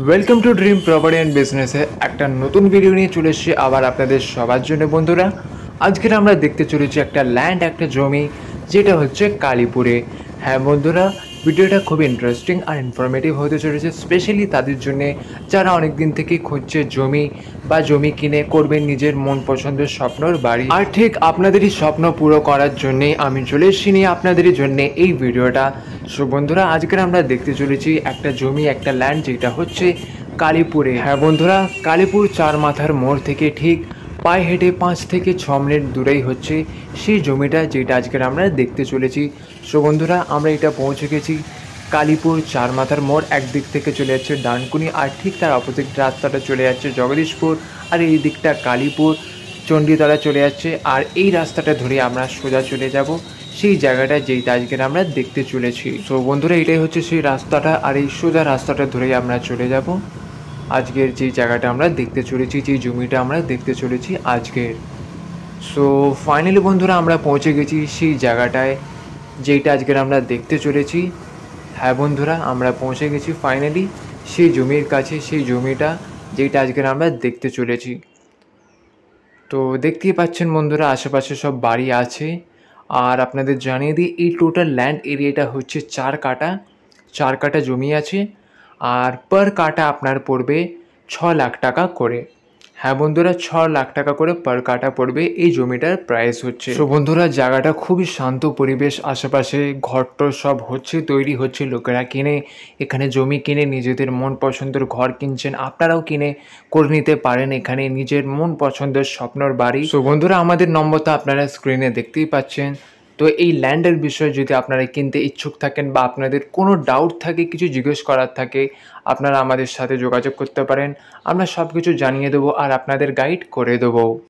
Welcome to dream property and বিজনেসে একটা নতুন ভিডিও নিয়ে চলে এসেছি আবার আপনাদের সবার জন্য বন্ধুরা। আজকের আমরা দেখতে চলেছি একটা ল্যান্ড, একটা জমি, যেটা হচ্ছে কালীপুরে। হ্যাঁ বন্ধুরা, ভিডিওটা খুব ইন্টারেস্টিং আর ইনফরমেটিভ হতে চলেছে, স্পেশালি তাদের জন্যে যারা অনেক দিন থেকে খুঁজছে জমি বা জমি কিনে করবেন নিজের মন পছন্দের স্বপ্নর বাড়ি। আর ঠিক আপনাদেরই স্বপ্ন পুরো করার জন্যেই আমি চলে এসেছি নিয়ে আপনাদেরই জন্যে এই ভিডিওটা। সো বন্ধুরা, আজকের আমরা দেখতে চলেছি একটা জমি, একটা ল্যান্ড, যেটা হচ্ছে কালীপুরে। হ্যাঁ বন্ধুরা, কালীপুর চার মাথার মোড় থেকে ঠিক পায়ে হেঁটে 5 থেকে 6 মিনিট দূরেই হচ্ছে সেই জমিটা, যেটা আজকের আমরা দেখতে চলেছি। সো বন্ধুরা, আমরা এটা পৌঁছে গেছি কালীপুর চার মাথার মোড়। একদিক থেকে চলে যাচ্ছে ডানকুনি, আর ঠিক তার অপোজিট রাস্তাটা চলে যাচ্ছে জগদীশপুর, আর এই দিকটা কালীপুর চণ্ডীতলা চলে যাচ্ছে। আর এই রাস্তাটা ধরে আমরা সোজা চলে যাব সেই জায়গাটা যেইটা আজকের আমরা দেখতে চলেছি। সো বন্ধুরা, এটাই হচ্ছে সেই রাস্তাটা, আর এই সোজা রাস্তাটা ধরেই আমরা চলে যাব আজকের যেই জায়গাটা আমরা দেখতে চলেছি, যেই জমিটা আমরা দেখতে চলেছি আজকের। সো ফাইনালি বন্ধুরা, আমরা পৌঁছে গেছি সেই জায়গাটায় যেইটা আজকের আমরা দেখতে চলেছি। হ্যাঁ বন্ধুরা, আমরা পৌঁছে গেছি ফাইনালি সেই জমির কাছে, সেই জমিটা যেইটা আজকের আমরা দেখতে চলেছি। তো দেখতেই পাচ্ছেন বন্ধুরা, আশেপাশে সব বাড়ি আছে। আর আপনাদের জানিয়ে দিই, এই টোটাল ল্যান্ড এরিয়াটা হচ্ছে 4 কাটা জমি আছে, আর পার কাটা আপনার পড়বে 6 লাখ টাকা করে। হ্যাঁ বন্ধুরা, 6 লাখ টাকা করে পার কাটা পড়বে এই জমিটার প্রাইস হচ্ছে। তো বন্ধুরা, জায়গাটা খুবই শান্ত পরিবেশ, আশেপাশে ঘরটর সব হচ্ছে, তৈরি হচ্ছে, লোকেরা কিনে এখানে জমি কিনে নিজেদের মন পছন্দের ঘর কিনছেন। আপনারাও কিনে করে নিতে পারেন এখানে নিজের মন পছন্দের স্বপ্নর বাড়ি। তো বন্ধুরা, আমাদের নম্বরটা আপনারা স্ক্রিনে দেখতেই পাচ্ছেন। তো এই ল্যান্ডের বিষয়ে যদি আপনারা কিনতে ইচ্ছুক থাকেন বা আপনাদের কোনো ডাউট থাকে, কিছু জিজ্ঞেস করার থাকে, আপনারা আমাদের সাথে যোগাযোগ করতে পারেন। আমরা সব কিছু জানিয়ে দেবো আর আপনাদের গাইড করে দেবো।